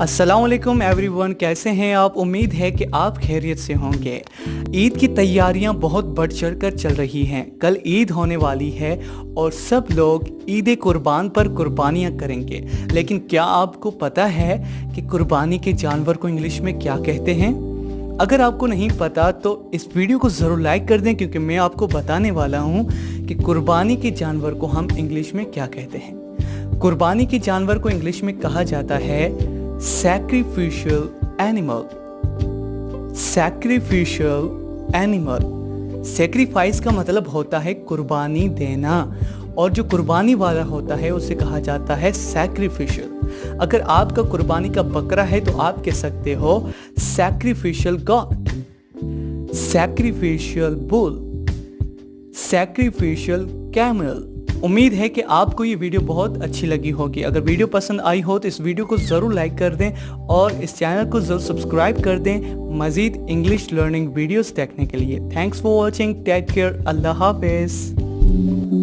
अस्सलाम वालेकुम एवरीवन, कैसे हैं आप। उम्मीद है कि आप खैरियत से होंगे। ईद की तैयारियां बहुत बढ़ चढ़ कर चल रही हैं। कल ईद होने वाली है और सब लोग ईद कुर्बान पर कुर्बानियां करेंगे। लेकिन क्या आपको पता है कि कुर्बानी के जानवर को इंग्लिश में क्या कहते हैं? अगर आपको नहीं पता तो इस वीडियो को ज़रूर लाइक कर दें, क्योंकि मैं आपको बताने वाला हूं कि कुर्बानी के जानवर को हम इंग्लिश में क्या कहते हैं। कुर्बानी के जानवर को इंग्लिश में कहा जाता है sacrificial animal। sacrificial animal, sacrifice का मतलब होता है कुर्बानी देना, और जो कुर्बानी वाला होता है उसे कहा जाता है sacrificial। अगर आपका कुर्बानी का बकरा है तो आप कह सकते हो sacrificial goat, sacrificial bull, sacrificial camel। उम्मीद है कि आपको ये वीडियो बहुत अच्छी लगी होगी। अगर वीडियो पसंद आई हो तो इस वीडियो को ज़रूर लाइक कर दें और इस चैनल को ज़रूर सब्सक्राइब कर दें मज़ीद इंग्लिश लर्निंग वीडियोस देखने के लिए। Thanks for watching, take care, अल्लाह हाफिज़।